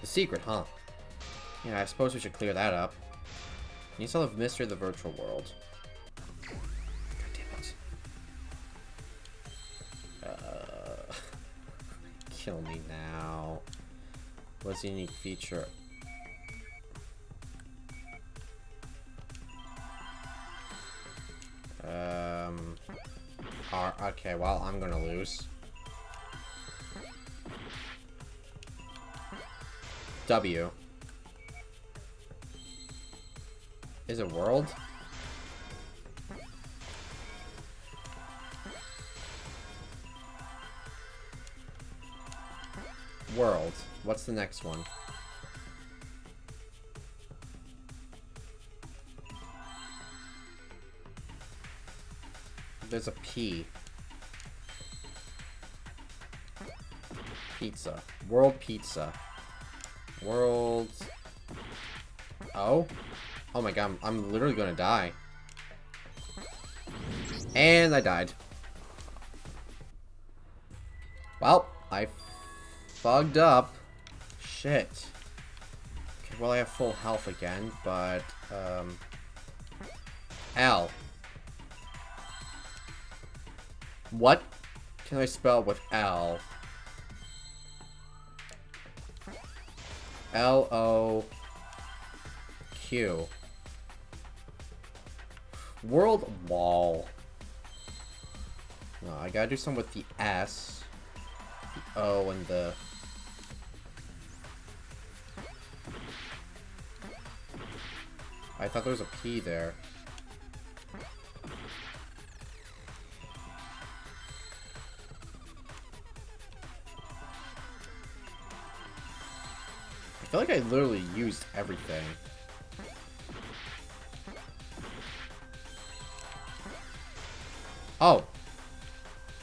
The secret, huh? Yeah, I suppose we should clear that up. You still have Mystery of the Virtual World. God damn it. Kill me now. What's the unique feature? Okay, well, I'm gonna lose. W. Is it world? World. What's the next one? There's a P. Pizza. World pizza. World... Oh? Oh my god, I'm literally gonna die. And I died. Well, I fucked up. Shit. Okay, well I have full health again, but, L. What can I spell with L? L-O-Q. World wall. No, I gotta do something with the S, the O, and the... I thought there was a P there. I feel like I literally used everything. Oh!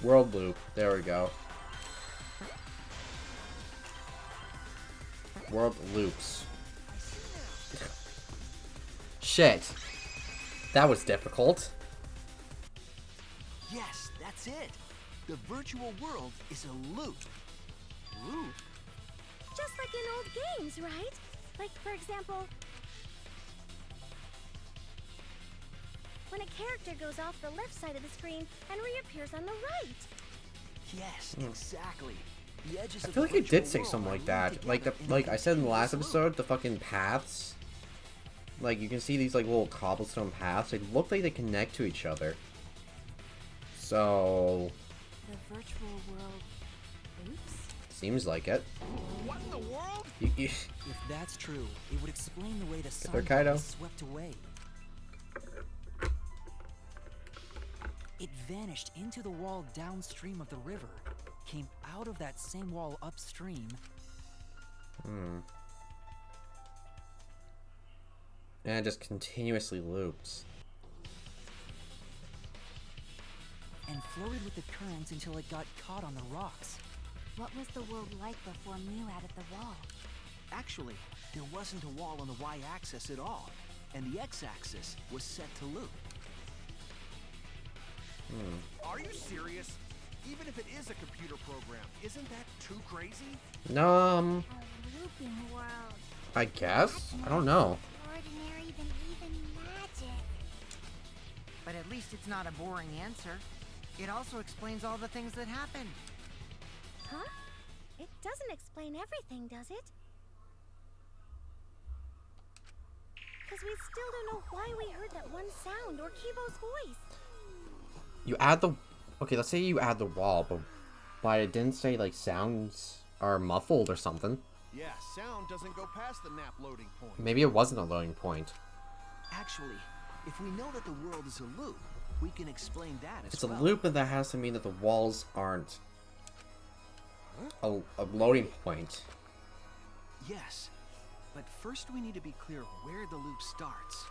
World loop. There we go. World loops. Shit. That was difficult. Yes, that's it. The virtual world is a loop. Loop? Just like in old games, right? Like, for example, when a character goes off the left side of the screen and reappears on the right. Yes, exactly. The edges I feel like I did say something like that. Like I said in the last episode, the fucking paths. Like, you can see these, like, little cobblestone paths. They look like they connect to each other. So... The virtual world... Oops. Seems like it. What in the world? If that's true, it would explain the way the sun Kaido. was swept away. It vanished into the wall downstream of the river, came out of that same wall upstream. And it just continuously loops. And floated with the currents until it got caught on the rocks. What was the world like before Mew added the wall? Actually, there wasn't a wall on the y-axis at all, and the x-axis was set to loop. Are you serious? Even if it is a computer program, isn't that too crazy? No, A looping world. I guess? I don't know. Ordinary than even magic. But at least it's not a boring answer. It also explains all the things that happened. Huh? It doesn't explain everything, does it? Because we still don't know why we heard that one sound or Kibo's voice. You add the... Okay, let's say you add the wall, but it didn't say, like, sounds are muffled or something. Yeah, sound doesn't go past the nap loading point. Maybe it wasn't a loading point. Actually, if we know that the world is a loop, we can explain that If as it's a well. loop, then that has to mean that the walls aren't a loading point. Yes, but first we need to be clear where the loop starts.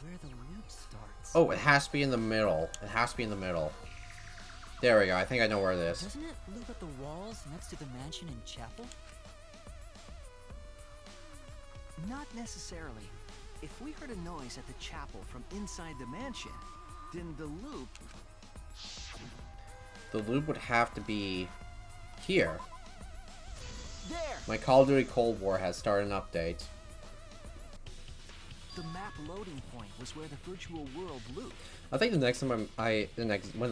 Where the loop starts. Oh, it has to be in the middle. It has to be in the middle. There we go. I think I know where it is. Doesn't it loop at the walls next to the mansion and chapel? Not necessarily. If we heard a noise at the chapel from inside the mansion, then the loop... The loop would have to be here. There! My Call of Duty Cold War has started an update. The map loading point was where the virtual world looped. I think the next time when the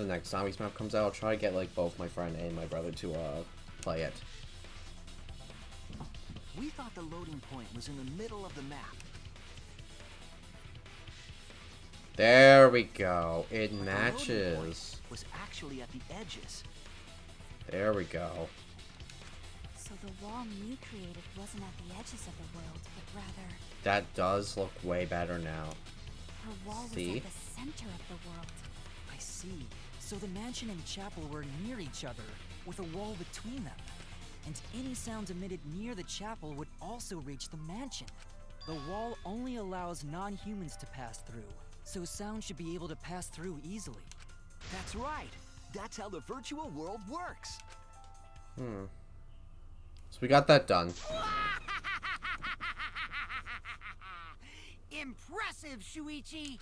next Zombies map comes out, I'll try to get like both my friend and my brother to play it. We thought the loading point was in the middle of the map. There we go. It But the loading point matches. was actually at the edges. There we go. So the wall Mew created wasn't at the edges of the world, but rather That does look way better now. her wall See? was at the center of the world. I see. So the mansion and chapel were near each other, with a wall between them. And any sounds emitted near the chapel would also reach the mansion. The wall only allows non-humans to pass through, so sound should be able to pass through easily. That's right. That's how the virtual world works. So we got that done. Impressive, Shuichi!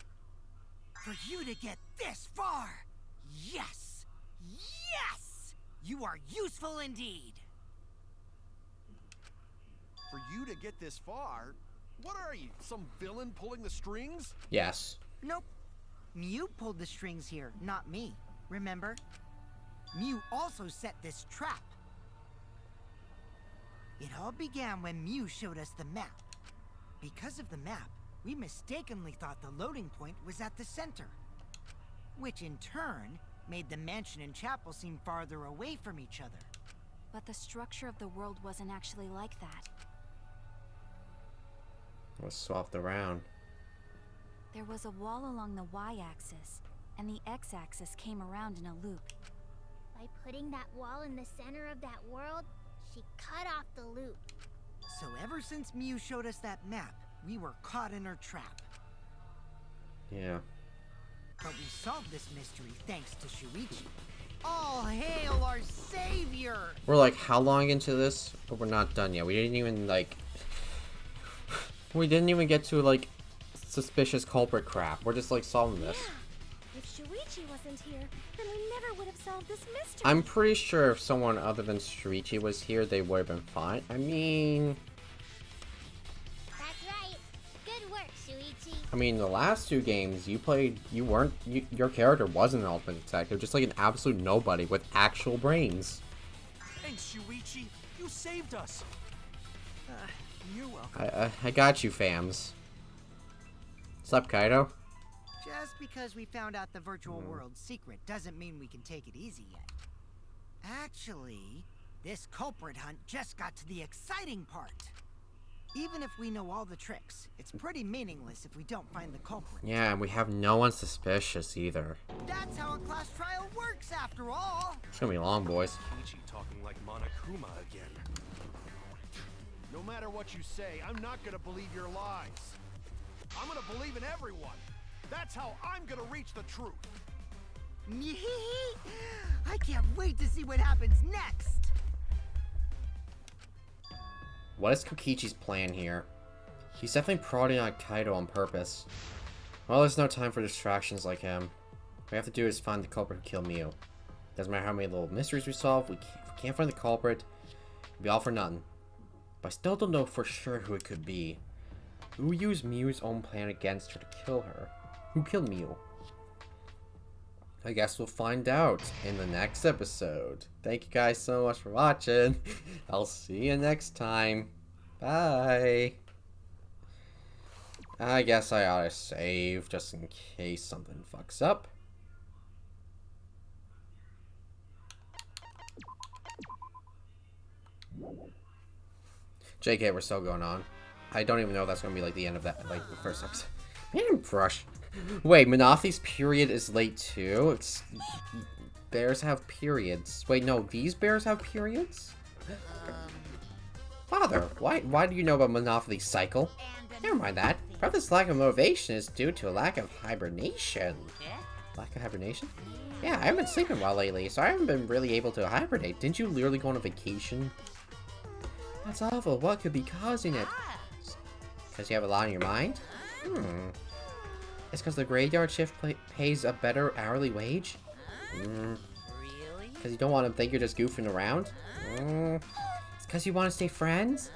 For you to get this far! Yes! Yes! You are useful indeed! For you to get this far? What are you, some villain pulling the strings? Yes. Nope. Mew pulled the strings here, not me. Remember? Mew also set this trap. It all began when Mew showed us the map. Because of the map, we mistakenly thought the loading point was at the center. Which in turn made the mansion and chapel seem farther away from each other. But the structure of the world wasn't actually like that. Let's swap around. There was a wall along the y-axis, and the x-axis came around in a loop. By putting that wall in the center of that world, she cut off the loop. So ever since Mew showed us that map, we were caught in her trap. Yeah. But we solved this mystery thanks to Shuichi. All hail our savior! We're like how long into this? But we're not done yet. We didn't even like we didn't even get to like suspicious culprit crap. We're just like solving this. Yeah. If Shuichi wasn't here, then we never would have solved this mystery. I'm pretty sure if someone other than Shuichi was here, they would have been fine. I mean, That's right. Good work, Shuichi. the last two games you played, your character wasn't an ultimate detective, just like an absolute nobody with actual brains. Thanks, Shuichi. You saved us. You're welcome. I got you, fams. What's up, Kaido? Just because we found out the virtual world's secret doesn't mean we can take it easy yet. Actually, this culprit hunt just got to the exciting part. Even if we know all the tricks, it's pretty meaningless if we don't find the culprit. Yeah, and we have no one suspicious either. That's how a class trial works, after all. It's gonna be long, boys. Kokichi talking like Monokuma again. No matter what you say, I'm not gonna believe your lies. I'm gonna believe in everyone. That's how I'm gonna reach the truth. I can't wait to see what happens next. What is Kokichi's plan here? He's definitely prodding on Kaido on purpose. Well, there's no time for distractions like him. What we have to do is find the culprit who killed Mew. Doesn't matter how many little mysteries we solve, if we can't find the culprit, it'll be all for nothing. But I still don't know for sure who it could be. Who used Mew's own plan against her to kill her? Who killed Mew? I guess we'll find out in the next episode. Thank you guys so much for watching. I'll see you next time. Bye. I guess I ought to save just in case something fucks up. JK, we're still going on. I don't even know if that's going to be like the end of that, like the first episode. Man, brush. Wait, Monothe's period is late too? It's... Bears have periods. Wait, no, these bears have periods? Father, why do you know about Monothe's cycle? Never mind that. Perhaps this lack of motivation is due to a lack of hibernation. Lack of hibernation? Yeah, I haven't been sleeping well lately, so I haven't been really able to hibernate. Didn't you literally go on a vacation? That's awful. What could be causing it? Because you have a lot on your mind? It's because the graveyard shift pays a better hourly wage? Really? Because you don't want to think you're just goofing around? It's because you want to stay friends?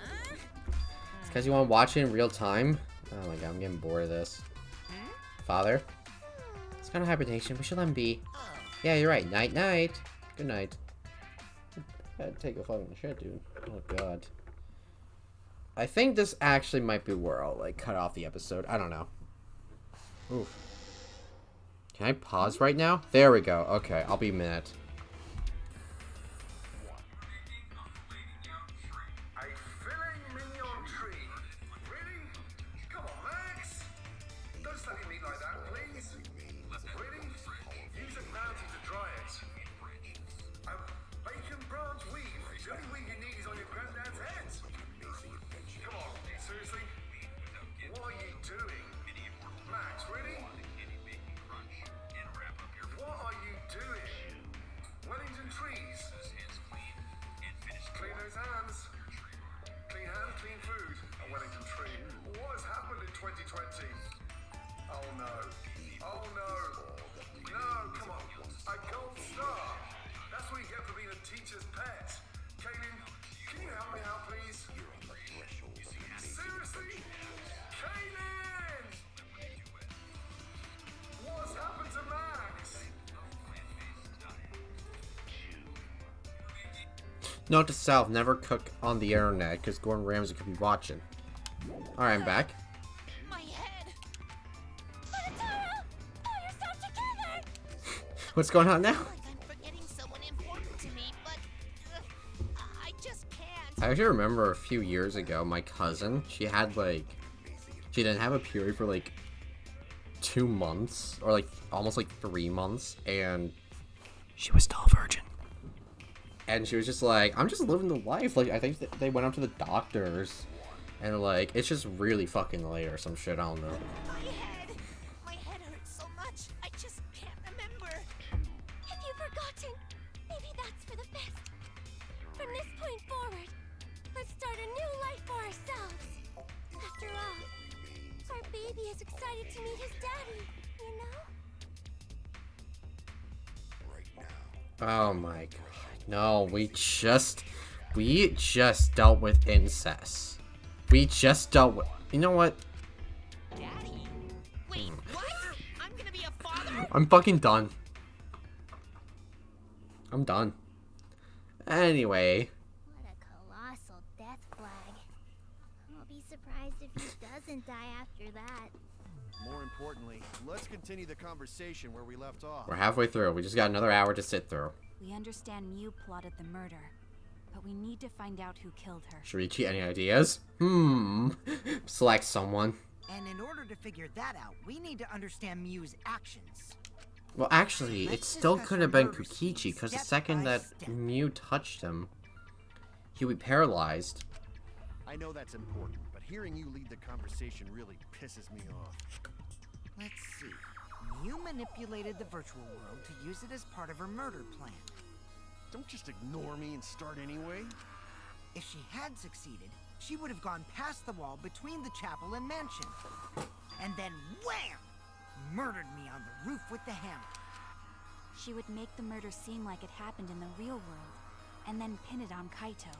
It's because you want to watch it in real time? Oh my god, I'm getting bored of this. Father? It's kind of hibernation. We should let him be. Yeah, you're right. Night, night. Good night. I gotta take a fucking shit, dude. Oh god. I think this actually might be where I'll, like, cut off the episode. I don't know. Oof. Can I pause right now? There we go. Okay, I'll be a minute. Note to self, never cook on the internet, because Gordon Ramsay could be watching. Alright, I'm back. My head. Bonataro! Oh, you're so together! What's going on now? Like I'm forgetting someone important to me, but I just can't. I actually remember a few years ago, my cousin, she didn't have a period for like 2 months, or like almost like 3 months, and she was still a virgin. And she was just like, I'm just living the life. Like, I think they went up to the doctors, and like, it's just really fucking late or some shit, I don't know. My head hurts so much, I just can't remember. Have you forgotten? Maybe that's for the best. From this point forward, let's start a new life for ourselves. After all, our baby is excited to meet his daddy, you know? Oh my god. No, we just dealt with incest. We just dealt with, you know what? Daddy? Wait, what? I'm gonna be a father? I'm fucking done. I'm done. Anyway. What a colossal death flag. I'll be surprised if he doesn't die after that. More importantly, let's continue the conversation where we left off. We're halfway through. We just got another hour to sit through. We understand Mew plotted the murder, but we need to find out who killed her. Shurichi, any ideas? Select someone. And in order to figure that out, we need to understand Mew's actions. Well, actually, it still could have been Kokichi, because the second that Mew touched him, he would be paralyzed. I know that's important, but hearing you lead the conversation really pisses me off. Let's see. Mew manipulated the virtual world to use it as part of her murder plan. Don't just ignore me and start anyway. If she had succeeded, she would have gone past the wall between the chapel and mansion. And then wham! Murdered me on the roof with the hammer. She would make the murder seem like it happened in the real world, and then pin it on Kaito.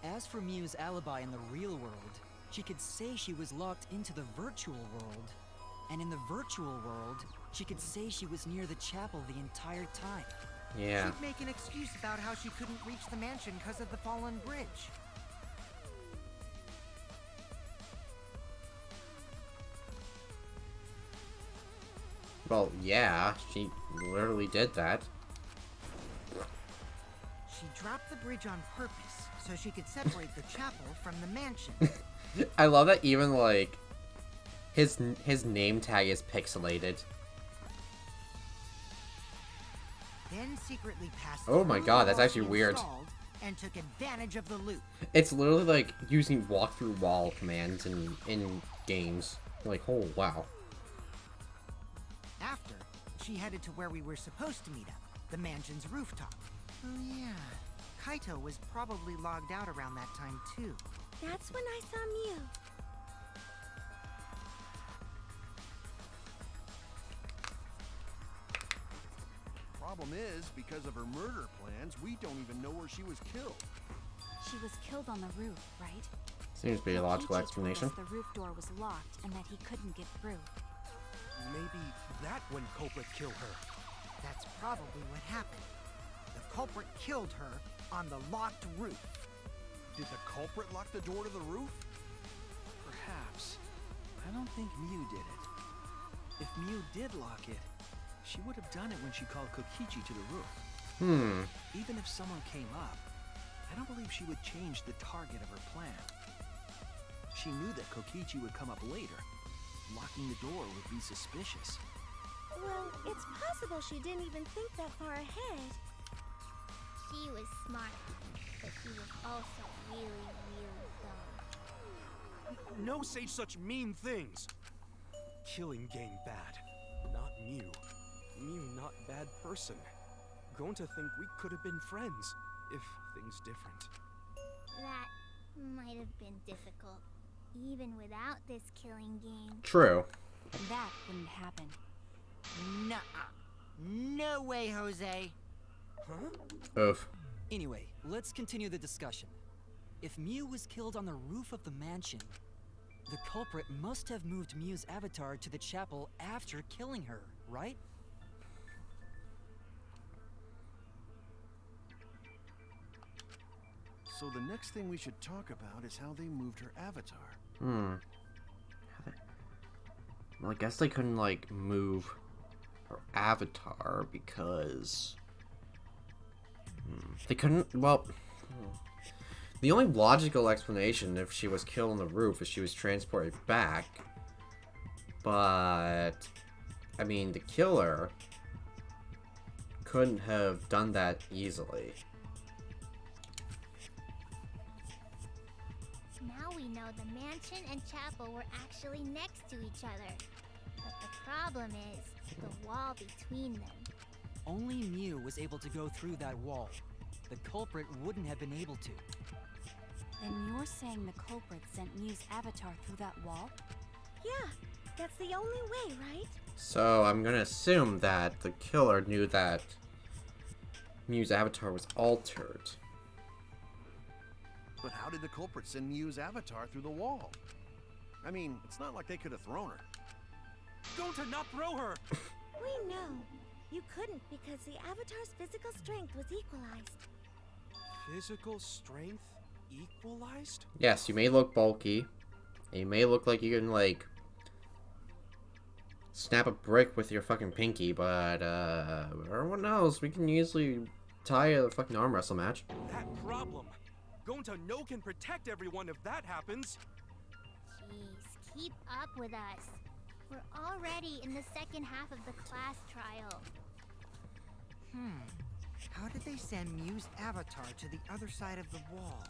As for Mew's alibi in the real world, she could say she was locked into the virtual world. And in the virtual world, she could say she was near the chapel the entire time. Yeah. She'd make an excuse about how she couldn't reach the mansion because of the fallen bridge. Well, yeah, she literally did that. She dropped the bridge on purpose so she could separate the chapel from the mansion. I love that even, like, his name tag is pixelated. Then secretly passed Oh my through god, the that's wall actually she weird. installed and took advantage of the loop. It's literally like using walk-through wall commands in games. Like, oh wow. After, she headed to where we were supposed to meet up, the mansion's rooftop. Oh yeah, Kaito was probably logged out around that time too. That's when I saw Mew. Problem is, because of her murder plans, we don't even know where she was killed. She was killed on the roof, right? Seems to be a logical Kokichi told explanation. us the roof door was locked and that he couldn't get through. Maybe that when culprit killed her. That's probably what happened. The culprit killed her on the locked roof. Did the culprit lock the door to the roof? Perhaps. I don't think Mew did it. If Mew did lock it, she would have done it when she called Kokichi to the roof. Even if someone came up, I don't believe she would change the target of her plan. She knew that Kokichi would come up later. Locking the door would be suspicious. Well, it's possible she didn't even think that far ahead. She was smart, but she was also really, really dumb. No say such mean things. Killing game bad. Not Mew. Mew not bad person. Going to think we could have been friends if things different. That might have been difficult, even without this killing game. True. That wouldn't happen. Nuh-uh. No way, Jose. Huh? Oof. Anyway, let's continue the discussion. If Mew was killed on the roof of the mansion, the culprit must have moved Mew's avatar to the chapel after killing her, right? So the next thing we should talk about is how they moved her avatar. Well, I guess they couldn't, like, move her avatar because... They couldn't, well... The only logical explanation if she was killed on the roof is she was transported back. But... I mean, the killer couldn't have done that easily. Now we know the mansion and chapel were actually next to each other. But the problem is the wall between them. Only Mew was able to go through that wall. The culprit wouldn't have been able to. Then you're saying the culprit sent Mew's avatar through that wall? Yeah, that's the only way, right? So I'm gonna assume that the killer knew that Mew's avatar was altered. But how did the culprit send Mew's avatar through the wall? I mean, it's not like they could have thrown her. Don't not throw her! We know. You couldn't because the avatar's physical strength was equalized. Physical strength equalized? Yes, you may look bulky. And you may look like you can, like, snap a brick with your fucking pinky, but, everyone knows we can easily tie a fucking arm wrestle match. That problem. Gonta no can protect everyone if that happens. Jeez, keep up with us. We're already in the second half of the class trial. How did they send Mew's avatar to the other side of the wall?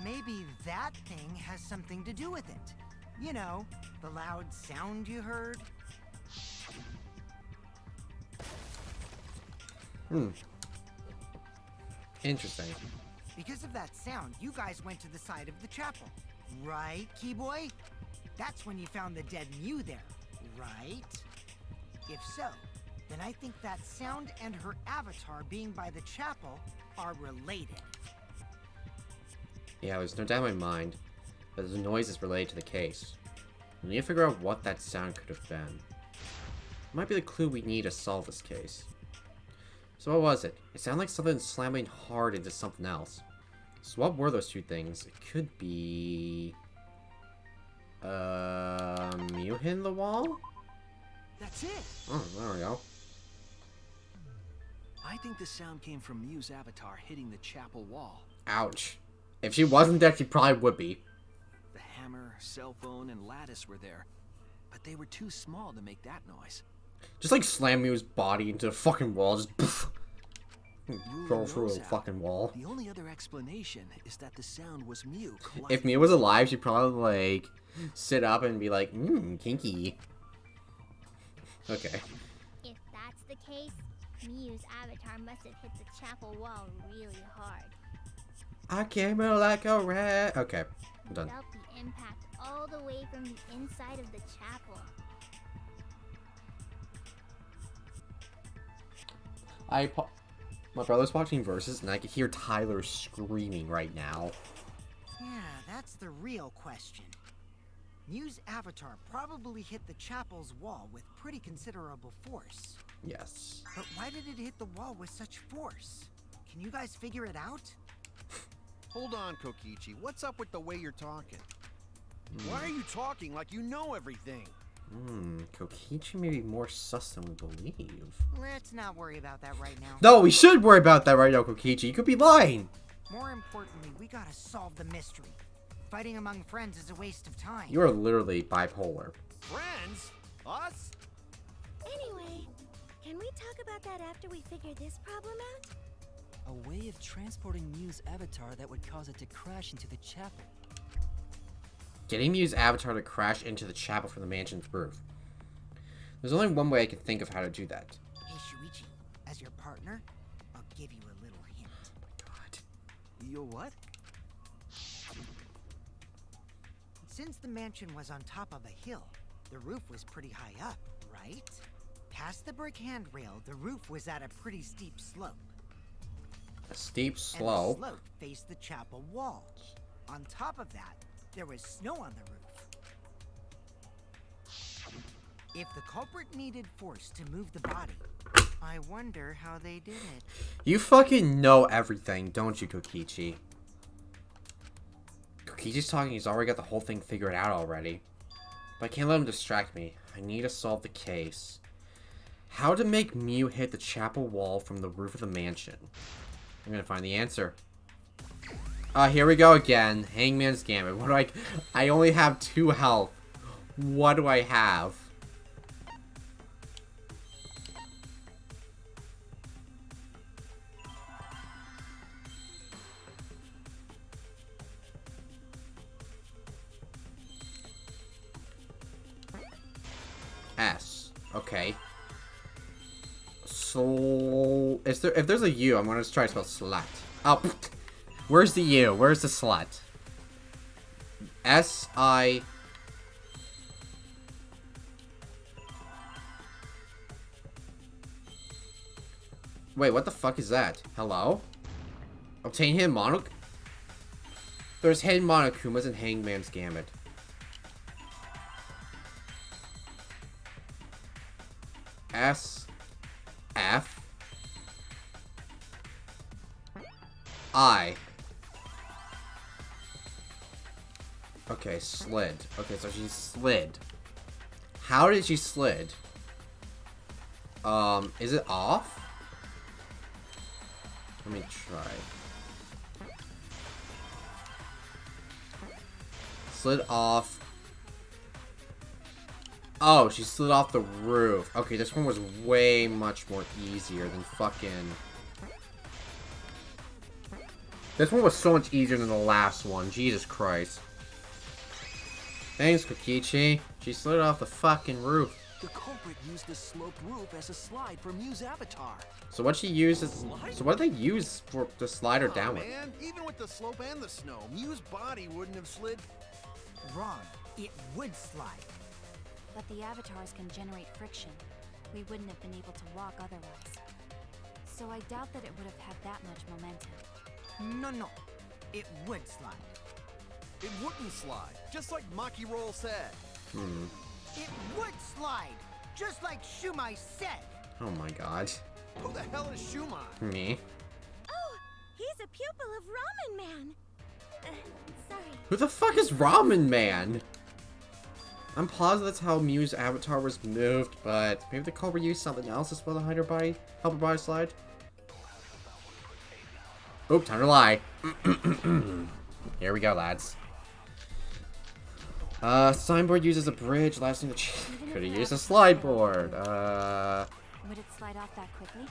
Maybe that thing has something to do with it. You know, the loud sound you heard? Interesting. Because of that sound, you guys went to the side of the chapel. Right, Keyboy? That's when you found the dead Mew there, right? If so, then I think that sound and her avatar being by the chapel are related. Yeah, there's no doubt in my mind that the noise is related to the case. We need to figure out what that sound could have been. It might be the clue we need to solve this case. So what was it? It sounded like something slamming hard into something else. So what were those two things? It could be... Mew hitting the wall? That's it! Oh, there we go. I think the sound came from Mew's avatar hitting the chapel wall. Ouch. If she wasn't there, she probably would be. The hammer, cell phone, and lattice were there, but they were too small to make that noise. Just like slam Mew's body into the fucking wall, just poof, roll through a knows how. fucking wall. The only other explanation is that the sound was Mew If colliding. Mew was alive, she'd probably like sit up and be like, kinky. Okay. If that's the case, Mew's avatar must have hit the chapel wall really hard. I came out like a rat. Okay, I'm done. Felt the impact all the way from the inside of the chapel. My brother's watching Versus, and I can hear Tyler screaming right now. Yeah, that's the real question. Mew's avatar probably hit the chapel's wall with pretty considerable force. Yes. But why did it hit the wall with such force? Can you guys figure it out? Hold on, Kokichi. What's up with the way you're talking? Why are you talking like you know everything? Kokichi may be more sus than we believe. Let's not worry about that right now. No, we should worry about that right now, Kokichi. You could be lying. More importantly, we gotta solve the mystery. Fighting among friends is a waste of time. You are literally bipolar. Friends? Us? Anyway, can we talk about that after we figure this problem out? A way of transporting Mew's avatar that would cause it to crash into the chapel. Getting Mew's avatar to crash into the chapel from the mansion's roof. There's only one way I can think of how to do that. Hey, Shuichi, as your partner, I'll give you a little hint. God. You what? Since the mansion was on top of a hill, the roof was pretty high up, right? Past the brick handrail, the roof was at a pretty steep slope. A steep And the slope. slope faced the chapel wall. On top of that, there was snow on the roof. If the culprit needed force to move the body, I wonder how they did it. You fucking know everything, don't you, Kokichi? Kokichi's talking, he's already got the whole thing figured out already. But I can't let him distract me. I need to solve the case. How to make Mew hit the chapel wall from the roof of the mansion. I'm gonna find the answer. Here we go again. Hangman's Gambit. What do I only have 2 health. What do I have? S. Okay. So, if there's a U, I'm gonna try to spell slut. Oh, where's the U? Where's the slut? S-I... Wait, what the fuck is that? Hello? Obtain hidden mono... There's hidden Monokumas in Hangman's Gambit. S... F... I... Okay, slid. Okay, so she slid. How did she slid? Is it off? Let me try. Slid off. Oh, she slid off the roof. Okay, this one was way much more easier than fucking... This one was so much easier than the last one. Jesus Christ. Thanks, Kokichi. She slid off the fucking roof. The culprit used the sloped roof as a slide for Mew's avatar. So what she uses... So what did they use for the slide her Aw, down with? man, even with the slope and the snow, Mew's body wouldn't have slid. Wrong. It would slide. But the avatars can generate friction. We wouldn't have been able to walk otherwise. So I doubt that it would have had that much momentum. No. It would slide. It wouldn't slide, just like Maki Roll said. It would slide, just like Shumai said. Oh my god. Who the hell is Shumai? Me? Oh, he's a pupil of Ramen Man. Sorry. Who the fuck is Ramen Man? I'm positive that's how Mew's avatar was moved, but maybe the culprit used something else to spell the help her body slide? Oop, time to lie. Here we go, lads. Signboard uses a bridge, last thing the could have used a slide board. Would it slide off that quickly?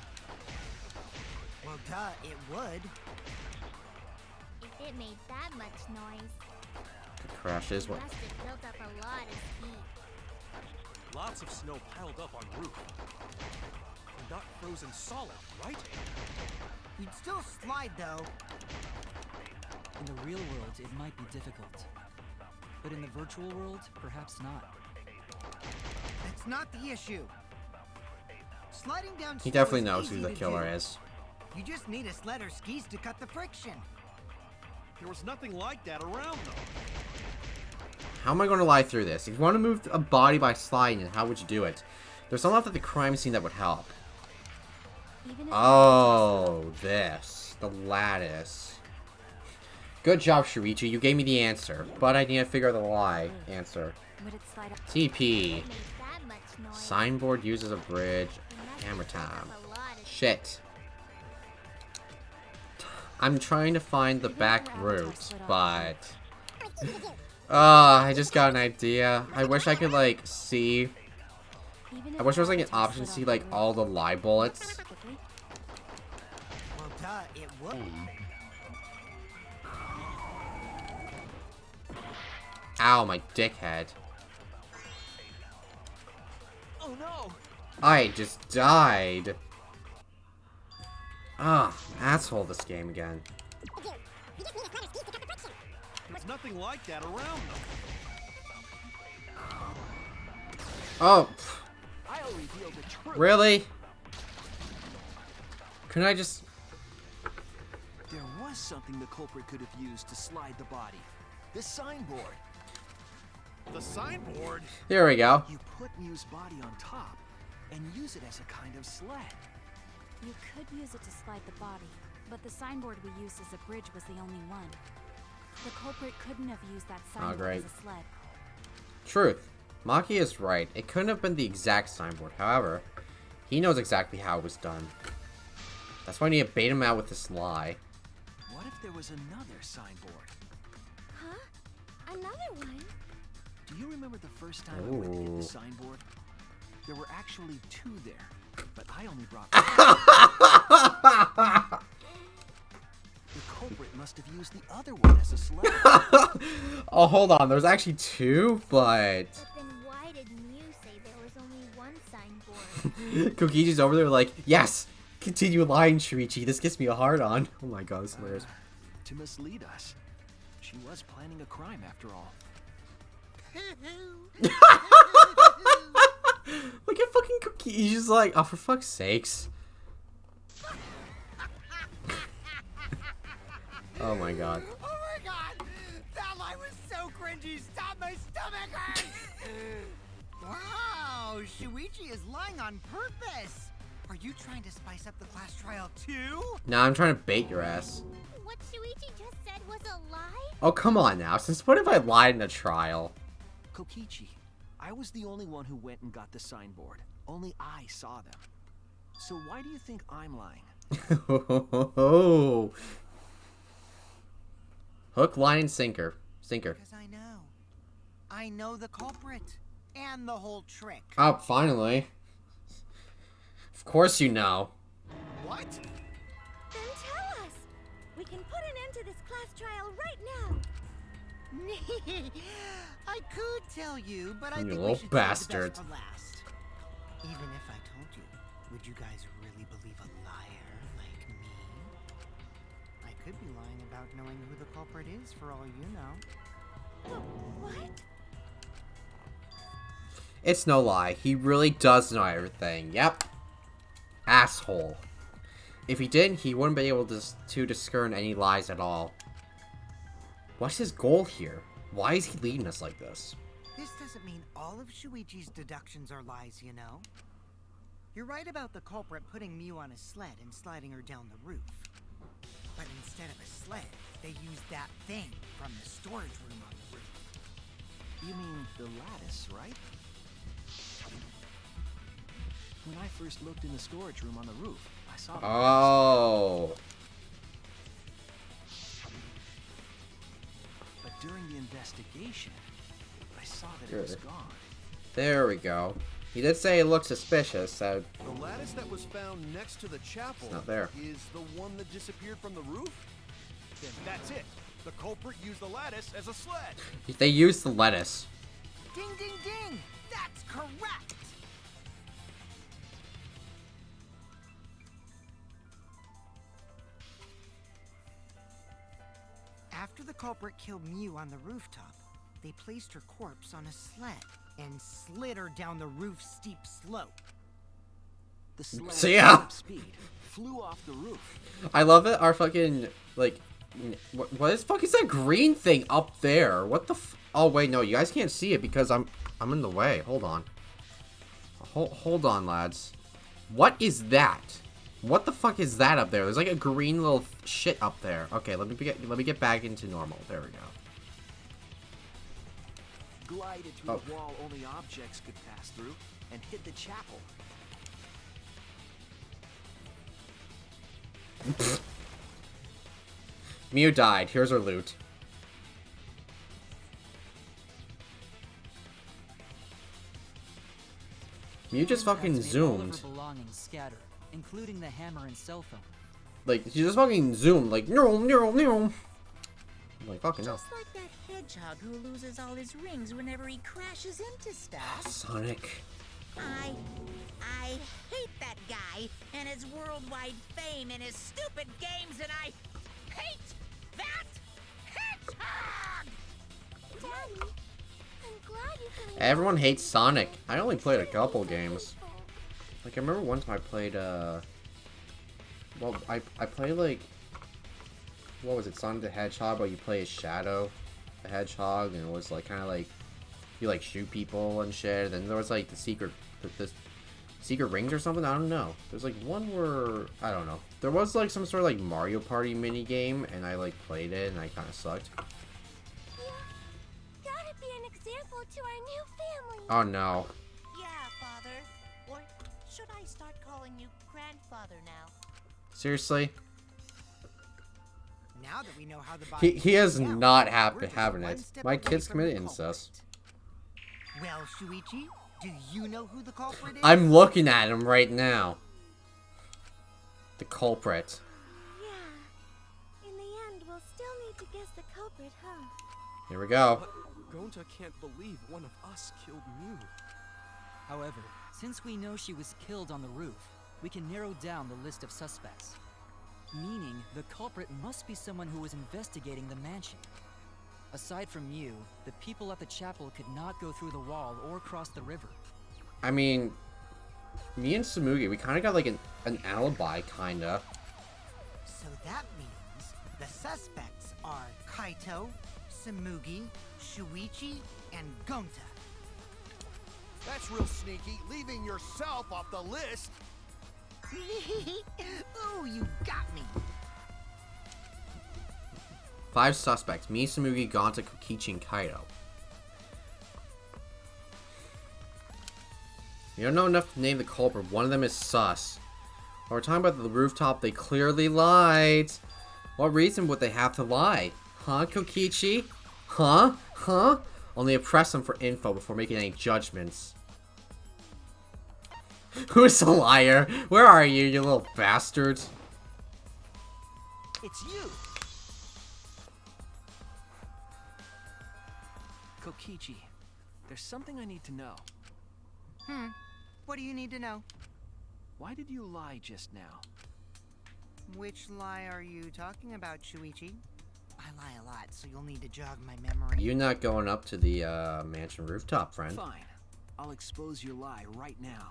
Well, duh, it would. If it made that much noise, Crashes. it What? must have built up a lot of speed. Lots of snow piled up on roof. Not frozen solid, right? You'd still slide, though. In the real world, it might be difficult. But in the virtual world, perhaps not. That's not the issue. Sliding down He snow definitely is knows who easy the to killer do. is. You just need a sled or skis to cut the friction. There was nothing like that around, though. How am I going to lie through this? If you want to move a body by sliding, how would you do it? There's something at the crime scene that would help. Oh, this. The lattice. Good job, Shuichi. You gave me the answer. But I need to figure out the lie answer. TP. Signboard uses a bridge. Hammer time. Shit. I'm trying to find the back route, but... I just got an idea. I wish I could, like, see... I wish there was, like, an option to see, like, all the lie bullets. Well, duh, it would. Ow, my dickhead. Oh no! I just died. Ah, asshole this game again. There's nothing like that around, though. Oh, I'll reveal the truth. really? Couldn't I just... There was something the culprit could have used to slide the body. This signboard. The signboard? Here we go. You put Mew's body on top and use it as a kind of sled. You could use it to slide the body, but the signboard we used as a bridge was the only one. The culprit couldn't have used that signboard great. as a sled. Truth. Maki is right. It couldn't have been the exact signboard. However, he knows exactly how it was done. That's why I need to bait him out with this lie. What if there was another signboard? Huh? Another one? Do you remember the first time I went to get the signboard? There were actually two there, but I only brought one. The culprit must have used the other one as a sled. Oh, hold on. There's actually two, but... But then why did Mew say there was only one signboard? Kokichi's over there like, yes! Continue lying, Shuichi. This gets me a hard on. Oh my god, this is hilarious. To mislead us. She was planning a crime after all. Look at fucking Kokichi. He's just like, oh, for fuck's sakes. Oh my god. Oh my god! That line was so cringy! Stop, my stomach hurts! Wow, Shuichi is lying on purpose! Are you trying to spice up the class trial too? Nah, I'm trying to bait your ass. What Shuichi just said was a lie? Oh, come on now. Since when have I lied in a trial? Kokichi, I was the only one who went and got the signboard. Only I saw them. So why do you think I'm lying? Oh. Hook, line, and sinker. Sinker. Because I know. I know the culprit. And the whole trick. Oh, finally. Of course you know. What? Then tell us! We can put an end to this class trial right now! I could tell you, but I You think little we should bastard. save the best for last. Even if I told you, would you guys really believe a liar like me? I could be lying about knowing who the culprit is for all you know. What? It's no lie. He really does know everything. Yep. Asshole. If he didn't, he wouldn't be able to discern any lies at all. What's his goal here? Why is he leading us like this? This doesn't mean all of Shuichi's deductions are lies, you know? You're right about the culprit putting Mew on a sled and sliding her down the roof. But instead of a sled, they used that thing from the storage room on the roof. You mean the lattice, right? When I first looked in the storage room on the roof, I saw the Oh. But during the investigation, I saw that it was gone. There we go. He did say it looked suspicious, so... The lattice that was found next to the chapel It's not there. is the one that disappeared from the roof? Then that's it. The culprit used the lattice as a sled. They used the lettuce. Ding, ding, ding! That's correct! After the culprit killed Mew on the rooftop, they placed her corpse on a sled and slid her down the roof's steep slope. The sled See ya! at speed flew off the roof. I love it. Our fucking, like, what is fuck is that green thing up there? What the oh, wait, no, you guys can't see it because I'm in the way. Hold on. Hold on, lads. What is that? What the fuck is that up there? There's like a green little shit up there. Okay, let me get back into normal. There we go. Glided through the wall only objects could pass through and hit the chapel. Mew died. Here's her loot. Mew just fucking zoomed. Belongings scatter, including the hammer and cell phone. Like, she just fucking zoomed. Like, no. Like, fucking no. Just like that hedgehog who loses all his rings whenever he crashes into stuff. Sonic. I hate that guy and his worldwide fame and his stupid games, and I hate that hedgehog! Daddy, I'm glad you can. Everyone hates Sonic. I only played a couple games. Like, I remember one time I played, well, I played, like, what was it, Sonic the Hedgehog, but you play as Shadow the Hedgehog, and it was, like, kind of like, you, like, shoot people and shit, and then there was, like, the secret rings or something. I don't know. There's like one where I don't know. There was like some sort of like Mario Party mini game, and I like played it, and I kind of sucked. Yeah, gotta be an example to our new family. Oh no. Yeah, Father. Or should I start calling you Grandfather now? Seriously? Now that we know how the body He is breaks down, not we're just having one it. step My away kids from committed the incest. culprit. Well, Shuichi, do you know who the culprit is? I'm looking at him right now. The culprit. Yeah. In the end, we'll still need to guess the culprit, huh? Here we go. But Gonta can't believe one of us killed Mew. However, since we know she was killed on the roof, we can narrow down the list of suspects. Meaning, the culprit must be someone who was investigating the mansion. Aside from you, the people at the chapel could not go through the wall or cross the river. I mean, me and Samugi, we kind of got like an alibi, kinda. So that means the suspects are Kaito, Samugi, Shuichi, and Gonta. That's real sneaky, leaving yourself off the list. Ooh, you got me. 5 suspects. Me, Samugi, Gonta, Kokichi, and Kaito. You don't know enough to name the culprit. One of them is sus. While we're talking about the rooftop, they clearly lied. What reason would they have to lie? Huh, Kokichi? Huh? Only press them for info before making any judgments. Who's a liar? Where are you, you little bastards? It's you! Kokichi, there's something I need to know. What do you need to know? Why did you lie just now? Which lie are you talking about, Shuichi? I lie a lot, so you'll need to jog my memory. You're not going up to the mansion rooftop, friend. Fine. I'll expose your lie right now.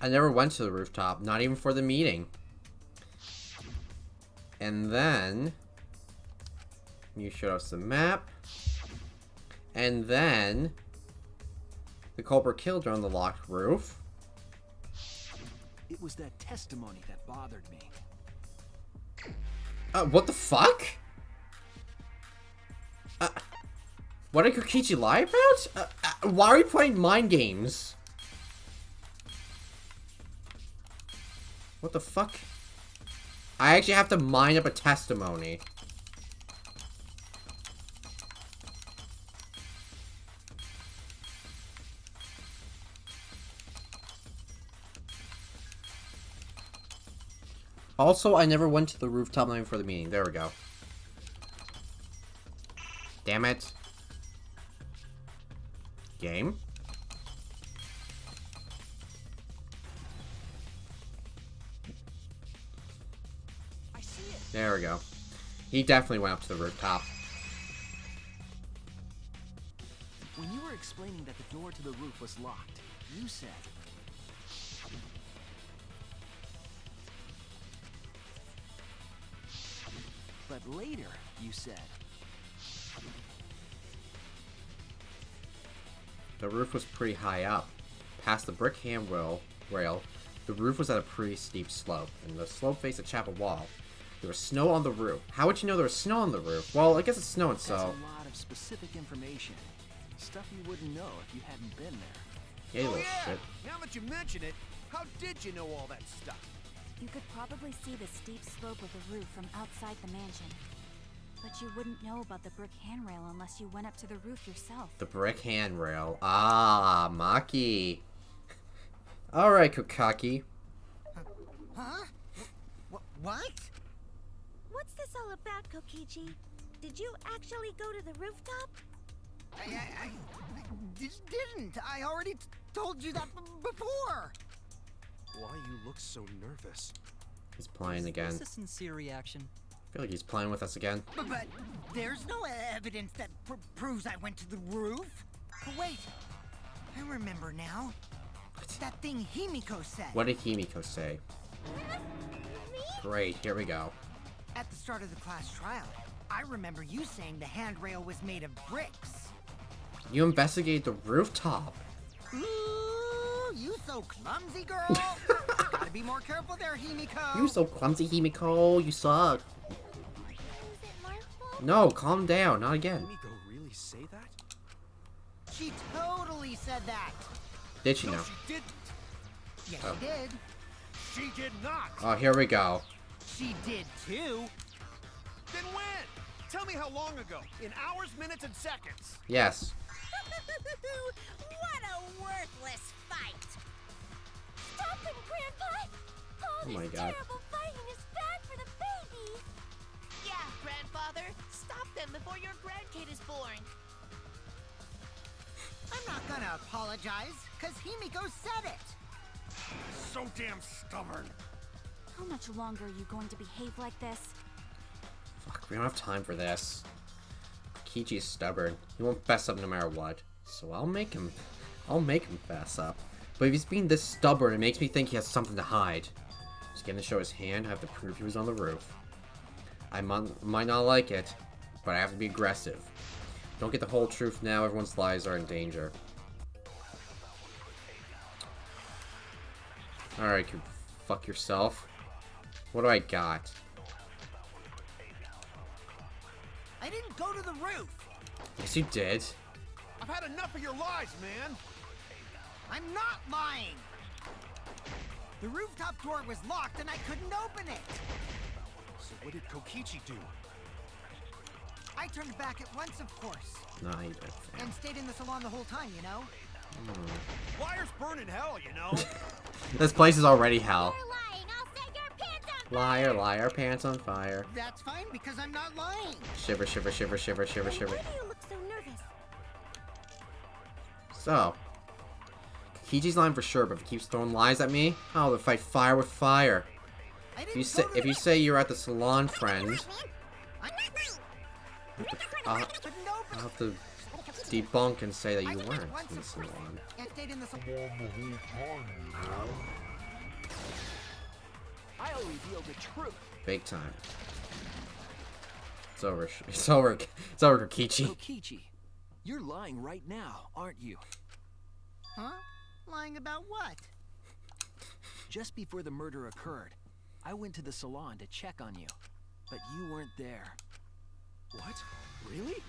I never went to the rooftop, not even for the meeting. And then you showed us the map. And then the culprit killed her on the locked roof. It was that testimony that bothered me. What the fuck? What did Kokichi lie about? Why are we playing mind games? What the fuck? I actually have to mine up a testimony. Also, I never went to the rooftop night for the meeting. There we go. Damn it. Game? I see it. There we go. He definitely went up to the rooftop. When you were explaining that the door to the roof was locked, you said... But later, you said... The roof was pretty high up. Past the brick handrail, the roof was at a pretty steep slope, and the slope faced a chapel wall. There was snow on the roof. How would you know there was snow on the roof? Well, I guess it's snowing, so... That's a lot of specific information. Stuff you wouldn't know if you hadn't been there. Yeah, you Oh little yeah! shit. Now that you mention it, how did you know all that stuff? You could probably see the steep slope of the roof from outside the mansion. But you wouldn't know about the brick handrail unless you went up to the roof yourself. The brick handrail. Ah, Maki. Alright, Kokichi. Huh? What? What's this all about, Kokichi? Did you actually go to the rooftop? I didn't. I already told you that before. Why you look so nervous? He's playing again. Is this a sincere reaction? I feel like he's playing with us again. But there's no evidence that proves I went to the roof. Wait, I remember now. That thing Himiko said. What did Himiko say? Great, here we go. At the start of the class trial, I remember you saying the handrail was made of bricks. You investigated the rooftop. Ooh, you so clumsy, girl. Gotta be more careful there, Himiko. You so clumsy, Himiko. You suck. Is it my fault? No, calm down. Not again. Himiko really say that? She totally said that. Did she No, know? she didn't. Yes, Oh. she did. She did not. Oh, here we go. She did too. Then when? Tell me how long ago. In hours, minutes, and seconds. Yes. What a worthless fight! Stop him, Grandpa! All Oh my this God. terrible fighting is bad for the baby! Yeah, Grandfather. Stop them before your grandkid is born. I'm not gonna apologize, cause Himiko said it. So damn stubborn. How much longer are you going to behave like this? Fuck, we don't have time for this. Kokichi's stubborn. He won't fess up no matter what. So I'll make him fess up. But if he's being this stubborn, it makes me think he has something to hide. He's gonna show his hand. I have to prove he was on the roof. I might not like it, but I have to be aggressive. Don't get the whole truth now. Everyone's lives are in danger. Alright, you fuck yourself. What do I got? I didn't go to the roof. Yes, you did. I've had enough of your lies, man. I'm not lying. The rooftop door was locked and I couldn't open it. So what did Kokichi do? I turned back at once, of course, No, you didn't. and stayed in the salon the whole time, you know? Liars burn in hell, you know. This place is already hell. You're lying. I'll set your pants on Liar, liar, pants on fire. That's fine because I'm not lying. Shiver, shiver, shiver, shiver, shiver, Then shiver. why do you look so nervous? So, Kokichi's lying for sure, but if he keeps throwing lies at me, I'll fight fire with fire. I If didn't you go say to if you say you're at the salon, friend, I'm not lying. Couldn't open I'll it. have to debunk and say that I you went weren't once, in the of course, salon. and stayed in the salon. I'll reveal the truth. Big time. It's over. It's over. It's over, Kokichi. Kokichi, you're lying right now, aren't you? Huh? Lying about what? Just before the murder occurred, I went to the salon to check on you, but you weren't there. What? Really?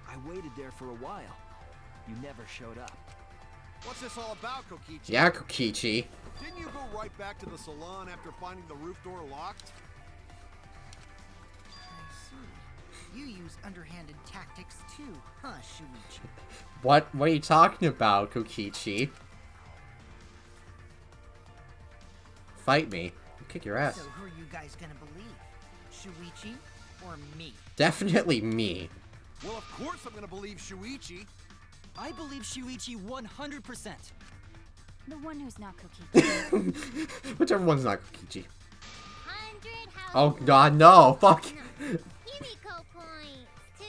I waited there for a while. You never showed up. What's this all about, Kokichi? Yeah, Kokichi. Didn't you go right back to the salon after finding the roof door locked? I see. You use underhanded tactics too, huh, Shuichi? What are you talking about, Kokichi? Fight me. I'll kick your ass. So who are you guys gonna believe? Shuichi or me? Definitely me. Well, of course I'm gonna believe Shuichi. I believe Shuichi 100%. The one who's not Kokichi. Whichever one's not Kokichi. 100 house Oh god, no! Fuck! Himiko points to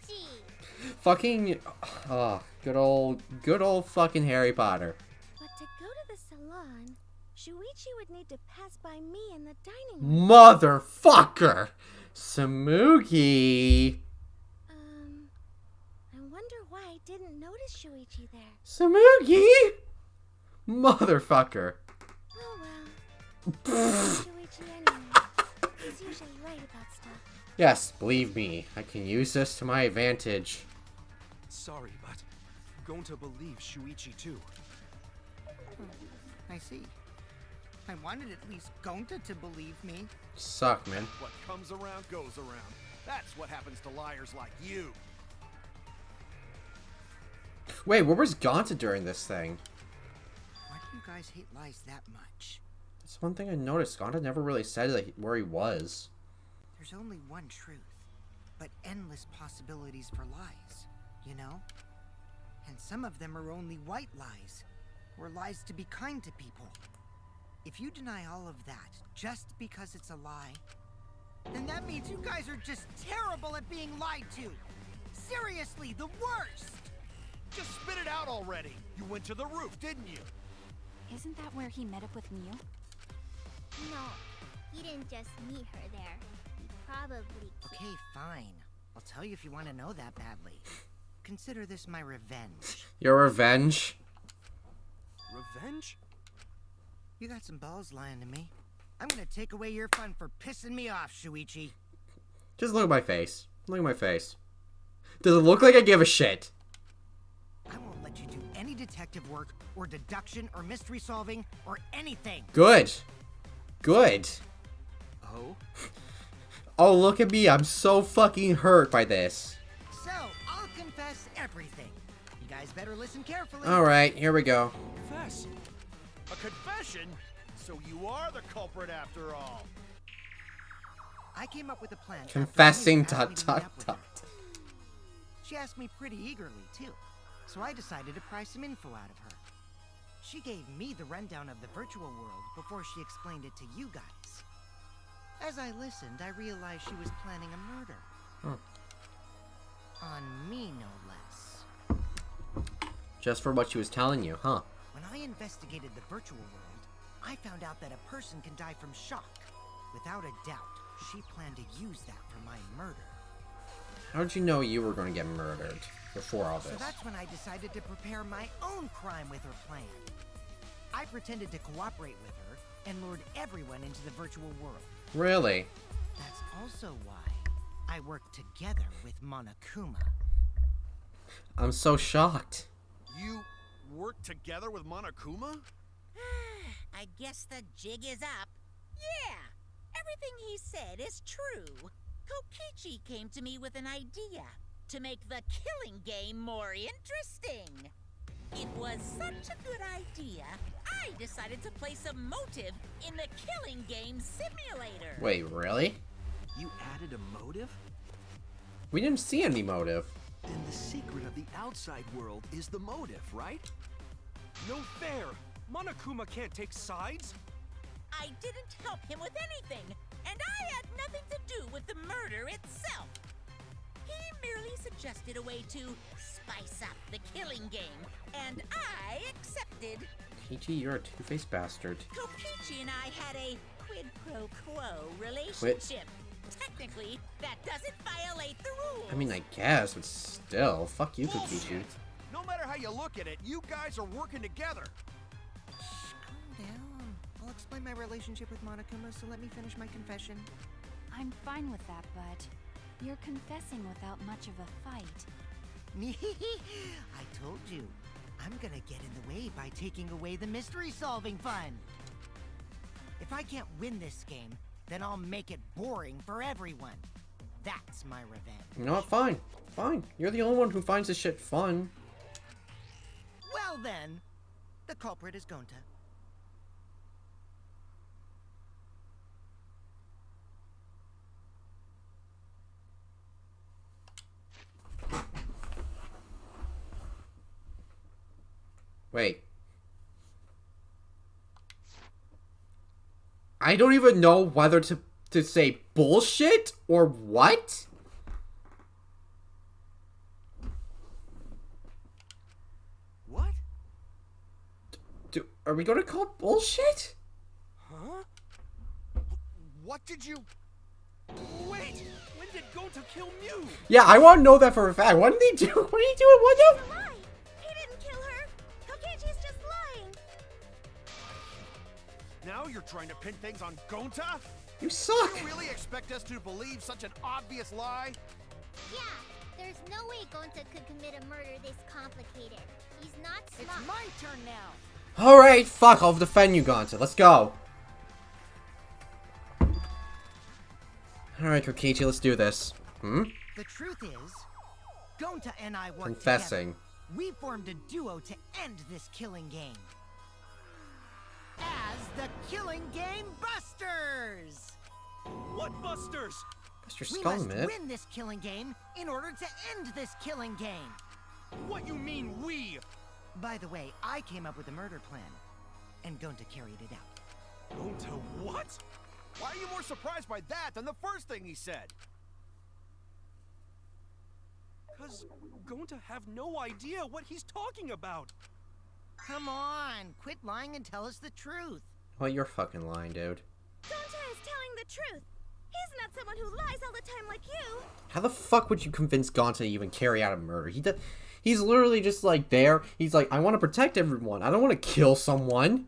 Shuichi. Fucking, good old fucking Harry Potter. But to go to the salon, Shuichi would need to pass by me in the dining room. Motherfucker! Samugi! I wonder why I didn't notice Shuichi there. Samugi! Motherfucker. Oh well. Shuichi anyway. He's usually right about stuff. Yes, believe me, I can use this to my advantage. Sorry, but I'm going to believe Shuichi too. I see. I wanted at least Gonta to believe me. Suck, man. What comes around goes around. That's what happens to liars like you. Wait, where was Gonta during this thing? Why do you guys hate lies that much? That's one thing I noticed. Gonta never really said like, where he was. There's only one truth, but endless possibilities for lies, you know? And some of them are only white lies, or lies to be kind to people. If you deny all of that just because it's a lie, then that means you guys are just terrible at being lied to. Seriously, the worst! Just spit it out already. You went to the roof, didn't you? Isn't that where he met up with Mew? No, he didn't just meet her there. He probably... Okay, fine. I'll tell you if you want to know that badly. Consider this my revenge. Your revenge? Revenge? You got some balls lying to me. I'm gonna take away your fun for pissing me off, Shuichi. Just look at my face. Look at my face. Does it look like I give a shit? I won't let you do any detective work, or deduction, or mystery solving, or anything. Good. Good. Oh? Oh, look at me. I'm so fucking hurt by this. So, I'll confess everything. You guys better listen carefully. Alright, here we go. Confess. A confession? So you are the culprit after all. I came up with a plan. Confessing, after Amy asked me to meet up with her. ... She asked me pretty eagerly, too. So I decided to pry some info out of her. She gave me the rundown of the virtual world before she explained it to you guys. As I listened, I realized she was planning a murder. On me, no less. Just for what she was telling you, huh? When I investigated the virtual world, I found out that a person can die from shock. Without a doubt, she planned to use that for my murder. How did you know you were going to get murdered before all this? So that's when I decided to prepare my own crime with her plan. I pretended to cooperate with her and lured everyone into the virtual world. Really? That's also why I worked together with Monokuma. I'm so shocked. You worked together with Monokuma? I guess the jig is up. Yeah, everything he said is true. Kokichi came to me with an idea to make the killing game more interesting. It was such a good idea, I decided to place a motive in the killing game simulator. Wait, really? You added a motive? We didn't see any motive. Then the secret of the outside world is the motive, right? No fair! Monokuma can't take sides! I didn't help him with anything, and I had nothing to do with the murder itself. He merely suggested a way to spice up the killing game, and I accepted. Kokichi, you're a two-faced bastard. Kokichi and I had a quid pro quo relationship. Technically, that doesn't violate the rules. I mean, I guess, but still, fuck you, Kokichi. Bullshit. No matter how you look at it, you guys are working together. Calm down. I'll explain my relationship with Monokuma, so let me finish my confession. I'm fine with that, but you're confessing without much of a fight. I told you. I'm gonna get in the way by taking away the mystery-solving fun. If I can't win this game, then I'll make it boring for everyone. That's my revenge. You know what? Fine. Fine. You're the only one who finds this shit fun. Well then, the culprit is Gonta. Wait. I don't even know whether to say bullshit or what? Are we gonna call bullshit? Huh? What did you... Wait! When did Gonta kill Mew? Yeah, I want to know that for a fact. What did he do? What did he do? What It's did a lie! He didn't kill her! Kokichi's just lying! Now you're trying to pin things on Gonta? you suck? You really expect us to believe such an obvious lie? Yeah, there's no way Gonta could commit a murder this complicated. He's not smart. It's my turn now. All right, fuck. I'll defend you, Gonta. Let's go. All right, Kokichi, let's do this. The truth is, Gonta and I worked Confessing. together. We formed a duo to end this killing game. As the Killing Game Busters! What busters? Buster We Skull, must man. win this killing game in order to end this killing game. What you mean, we? By the way, I came up with a murder plan, and Gonta carried it out. Gonta what? Why are you more surprised by that than the first thing he said? Cause Gonta have no idea what he's talking about. Come on, quit lying and tell us the truth. Well, you're fucking lying, dude. Gonta is telling the truth! He's not someone who lies all the time like you! How the fuck would you convince Gonta to even carry out a murder? He's literally just like there. He's like, I want to protect everyone. I don't want to kill someone.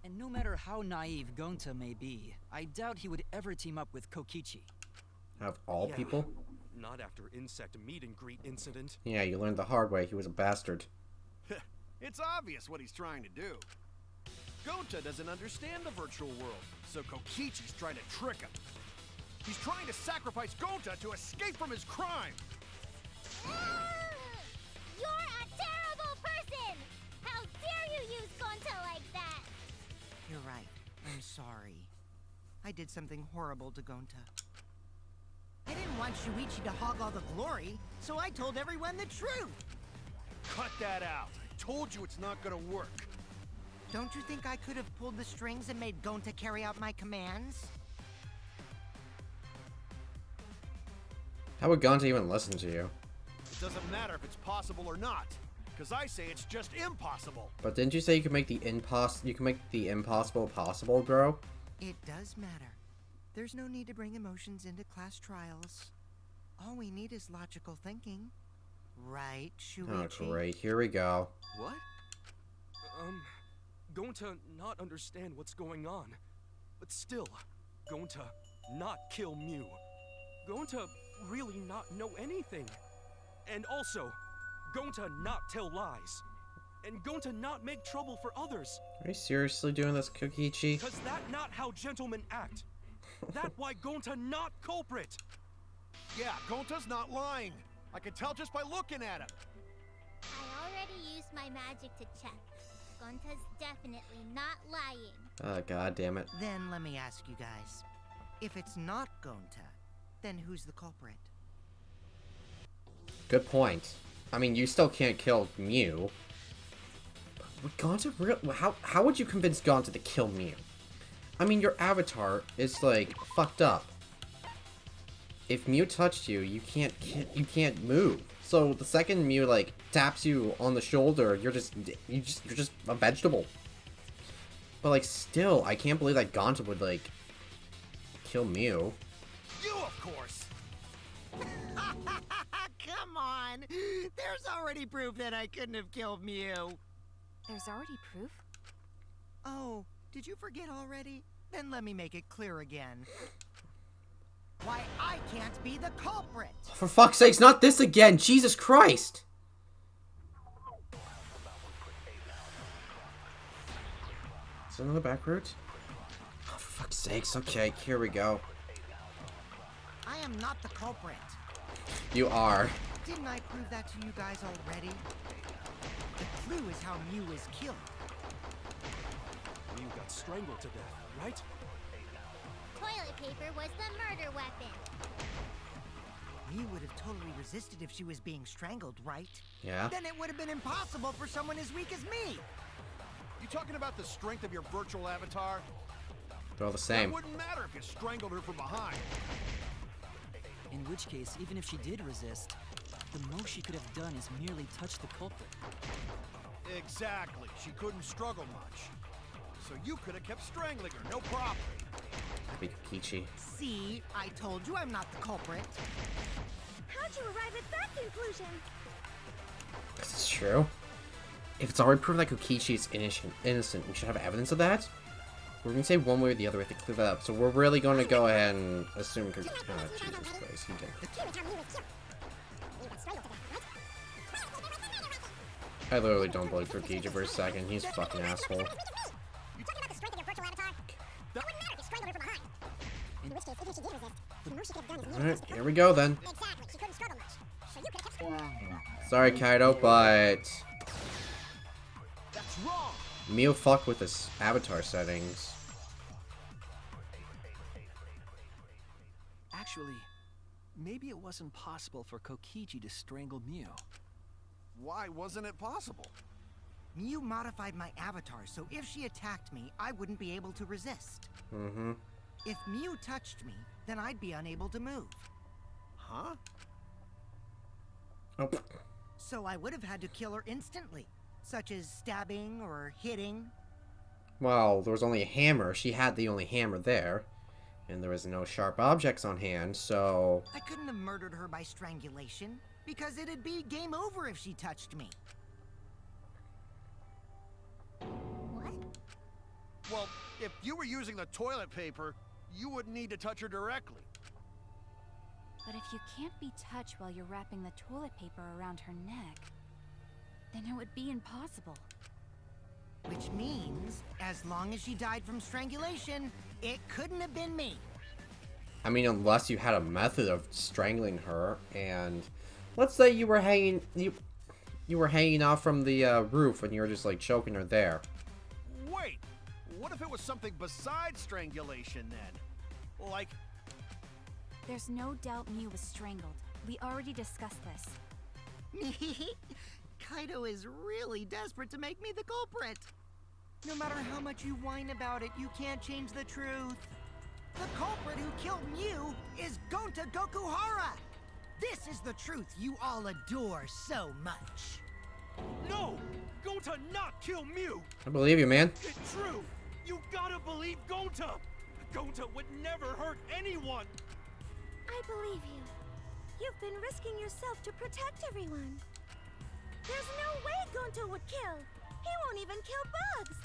And no matter how naive Gonta may be, I doubt he would ever team up with Kokichi. Out of all Yeah, people? Not after insect meet and greet incident. Yeah, you learned the hard way. He was a bastard. It's obvious what he's trying to do. Gonta doesn't understand the virtual world, so Kokichi's trying to trick him. He's trying to sacrifice Gonta to escape from his crime. You're a terrible person! How dare you use Gonta like that? You're right. I'm sorry. I did something horrible to Gonta. I didn't want Shuichi to hog all the glory, so I told everyone the truth. Cut that out. I told you it's not gonna work. Don't you think I could have pulled the strings and made Gonta carry out my commands? How would Gonta even listen to you? It doesn't matter if it's possible or not, because I say it's just impossible. But didn't you say you could make the impossible possible, bro? It does matter. There's no need to bring emotions into class trials. All we need is logical thinking. Right, Shuichi? Oh, great. Here we go. What? Gonta not understand what's going on. But still, Gonta not kill Mew. Gonta really not know anything. And also, Gonta not tell lies. And Gonta not make trouble for others. Are you seriously doing this, Kokichi? Cause that not how gentlemen act. That why Gonta not culprit. Yeah, Gonta's not lying. I can tell just by looking at him. I already used my magic to check. Gonta's definitely not lying. Oh, god damn it. Then let me ask you guys. If it's not Gonta, then who's the culprit? Good point. I mean, you still can't kill Mew. But would Gonta how would you convince Gonta to kill Mew? I mean, your avatar is, like, fucked up. If Mew touched you, you can't move. So the second Mew, like, taps you on the shoulder, you're just a vegetable. But, like, still, I can't believe that Gonta would, like, kill Mew. You, of course. Come on! There's already proof that I couldn't have killed Mew. There's already proof? Oh, did you forget already? Then let me make it clear again. Why I can't be the culprit! For fuck's sakes, not this again! Jesus Christ! Is there another back route? Oh, for fuck's sakes, okay, here we go. I am not the culprit. You are. Didn't I prove that to you guys already? The clue is how Mew is killed. Mew got strangled to death, right? Toilet paper was the murder weapon. Mew would have totally resisted if she was being strangled, right? Yeah. Then it would have been impossible for someone as weak as me. You talking about the strength of your virtual avatar? They're all the same. That wouldn't matter if you strangled her from behind. In which case, even if she did resist, the most she could have done is merely touch the culprit. Exactly. She couldn't struggle much. so you could have kept strangling her, no problem. Happy Kokichi. See, I told you I'm not the culprit. How'd you arrive at that conclusion? This is true. If it's already proven that Kokichi is innocent, we should have evidence of that? We're going to say one way or the other, we have to clear that up. So we're really going to go ahead and assume Kokichi... Oh, Jesus Christ, he did. I literally don't believe Kokichi for a second. He's a fucking asshole. Alright, here we go then. Sorry, Kaido, but... That's wrong. Mio fucked with his avatar settings. Actually, maybe it wasn't possible for Kokichi to strangle Mew. Why wasn't it possible? Mew modified my avatar, so if she attacked me, I wouldn't be able to resist. Mm-hmm. If Mew touched me, then I'd be unable to move. Huh? Oh. So I would have had to kill her instantly, such as stabbing or hitting. Well, there was only a hammer. She had the only hammer there. And there was no sharp objects on hand, so... I couldn't have murdered her by strangulation, because it'd be game over if she touched me. What? Well, if you were using the toilet paper, you wouldn't need to touch her directly. But if you can't be touched while you're wrapping the toilet paper around her neck, then it would be impossible. Which means, as long as she died from strangulation, it couldn't have been me. I mean, unless you had a method of strangling her, and... Let's say you were hanging... You were hanging off from the roof, and you were just, like, choking her there. Wait! What if it was something besides strangulation, then? Like... There's no doubt Mew was strangled. We already discussed this. Kaido is really desperate to make me the culprit. No matter how much you whine about it, you can't change the truth. The culprit who killed Mew is Gonta Gokuhara. This is the truth you all adore so much. No! Gonta not kill Mew! I believe you, man. It's true! You gotta believe Gonta! Gonta would never hurt anyone! I believe you. You've been risking yourself to protect everyone. There's no way Gonta would kill. He won't even kill bugs.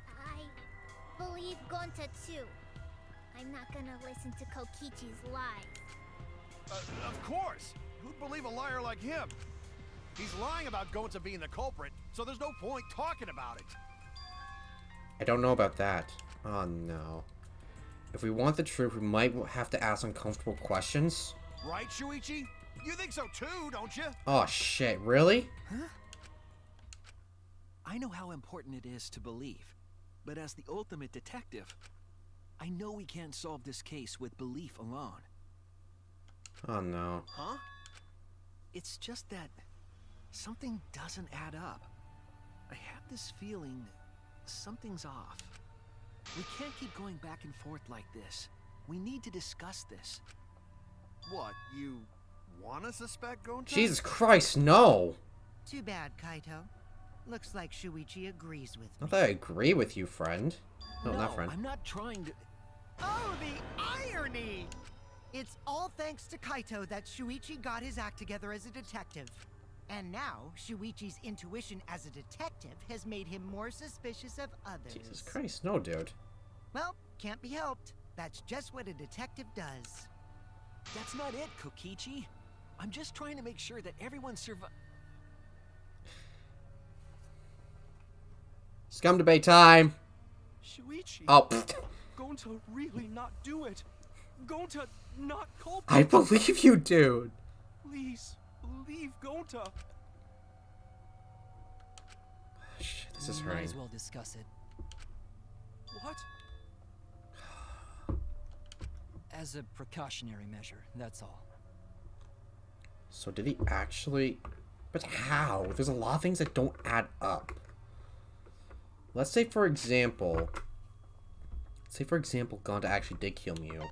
I believe Gonta too. I'm not gonna listen to Kokichi's lies. Of course! Who'd believe a liar like him? He's lying about Gonta being the culprit, so there's no point talking about it. I don't know about that. Oh, no. If we want the truth, we might have to ask uncomfortable questions. Right, Shuichi? You think so too, don't you? Oh, shit. Really? Huh? I know how important it is to believe, but as the ultimate detective, I know we can't solve this case with belief alone. Oh, no. Huh? It's just that something doesn't add up. I have this feeling something's off. We can't keep going back and forth like this. We need to discuss this. What, you wanna suspect Gonta? Jesus Christ, no! Too bad, Kaito. Looks like Shuichi agrees with me. Not that I agree with you, friend. No, not friend. I'm not trying to... Oh, the irony! It's all thanks to Kaito that Shuichi got his act together as a detective. And now, Shuichi's intuition as a detective has made him more suspicious of others. Jesus Christ, no, dude. Well, can't be helped. That's just what a detective does. That's not it, Kokichi. I'm just trying to make sure that everyone Scum debate time! Shuichi! Oh, Gonta really not do it! Gonta not culprit! I believe you, dude! Please, believe Gonta! Shit, this is We might hurting. as well discuss it. What? As a precautionary measure, that's all. So did he actually... But how? There's a lot of things that don't add up. Let's say, for example... Gonta actually did kill Mew.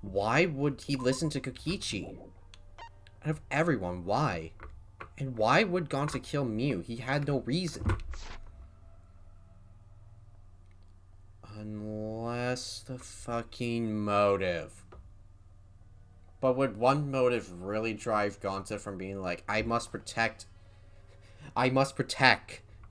Why would he listen to Kokichi? Out of everyone, why? And why would Gonta kill Mew? He had no reason. Unless the fucking motive. But would one motive really drive Gonta from being like, I must protect,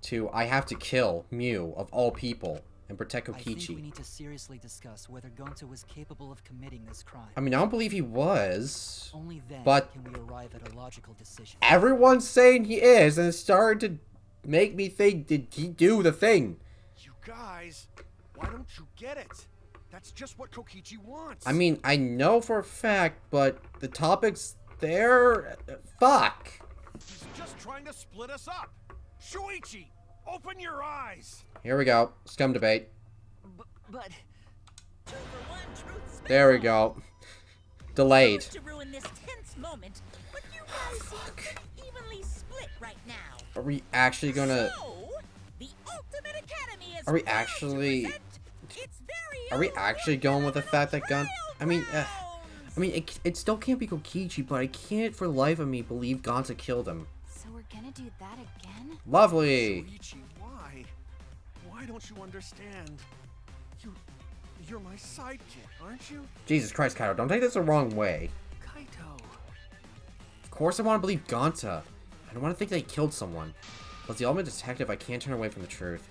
to, I have to kill Mew, of all people, and protect Kokichi? I think we need to seriously discuss whether Gonta was capable of committing this crime. I mean, I don't believe he was. Only then but can we arrive at a logical decision. Everyone's saying he is, and it's starting to make me think, did he do the thing? You guys, why don't you get it? That's just what Kokichi wants. I mean, I know for a fact, but the topic's there. Fuck. He's just trying to split us up. Shuichi, open your eyes. Here we go. Scum debate. But... Two for one, truth There we go. Delayed. to ruin this tense moment, but you guys seem pretty evenly split right now. Are we actually gonna... So, the Ultimate Academy is Are we proud to actually... present its very Are we own actually going with the fact that trial I mean, it still can't be Kokichi, but I can't for the life of me believe Gonta killed him. So we're gonna do that again? Lovely. Shuichi, why? Why don't you understand? You're my sidekick, aren't you? Jesus Christ, Kaito, don't take this the wrong way. Kaito. Of course I want to believe Gonta. I don't want to think they killed someone. But as the ultimate detective, I can't turn away from the truth.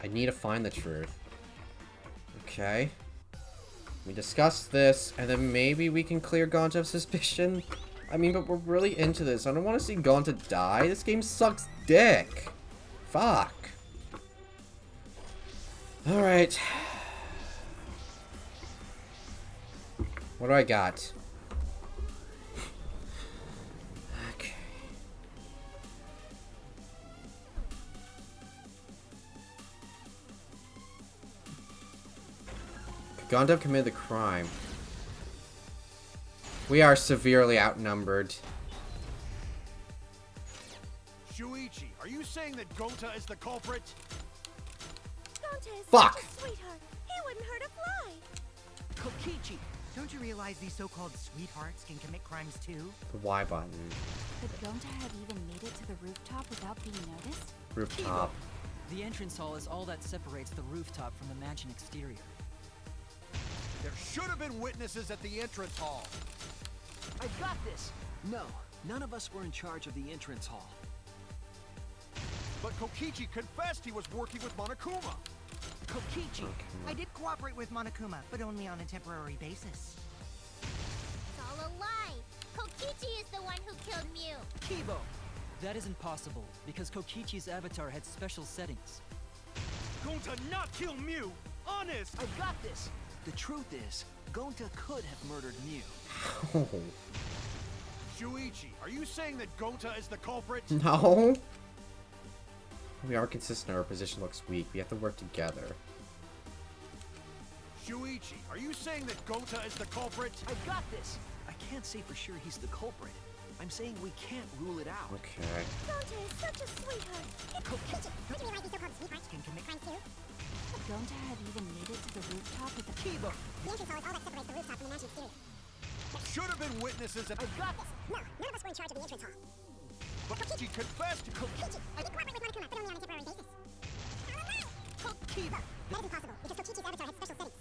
I need to find the truth. Okay. We discuss this, and then maybe we can clear Gonta of suspicion. I mean, but we're really into this. I don't want to see Gonta die. This game sucks dick. Fuck. Alright. What do I got? Okay. Could Gonta have committed the crime? We are severely outnumbered. Shuichi, are you saying that Gonta is the culprit? Gonta is Fuck. such a sweetheart. He wouldn't hurt a fly. Kokichi, don't you realize these so-called sweethearts can commit crimes too? The Y button. Could Gonta have even made it to the rooftop without being noticed? Rooftop. The entrance hall is all that separates the rooftop from the mansion exterior. There should have been witnesses at the entrance hall. I got this. No, none of us were in charge of the entrance hall. But Kokichi confessed he was working with Monokuma. Kokichi, I did cooperate with Monokuma, but only on a temporary basis. It's all a lie. Kokichi is the one who killed Mew. Kibo, That isn't possible, because Kokichi's avatar had special settings. Gonta not kill Mew! Honest! I got this. The truth is, Gonta could have murdered Mew. Oh. Shuichi, are you saying that Gonta is the culprit? No. We are consistent. Our position looks weak. We have to work together. Shuichi, are you saying that Gonta is the culprit? I got this. I can't say for sure he's the culprit. I'm saying we can't rule it out. Okay. Gonta is such a sweetheart. Kokichi, don't you realize these so-called sweethearts can commit crimes too? Could Gonta have even made it to the rooftop with the... Kibo, The entrance hall is all that separates the rooftop from the mansion exterior. Should have been witnesses at I got this. No, none of us were in charge of the entrance hall. But she confessed to Kokichi, I did cooperate with Monokuma, but only on a temporary basis. Kibo, That isn't possible, because Kokichi's avatar had special settings.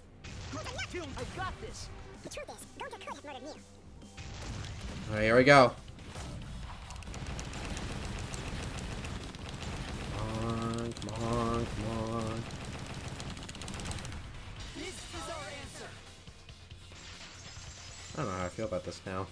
Gonta not kill. I got this. The truth is, Gonta could have murdered Mew. Alright, here we go. Come on, come on. This is our answer. I don't know how I feel about this now.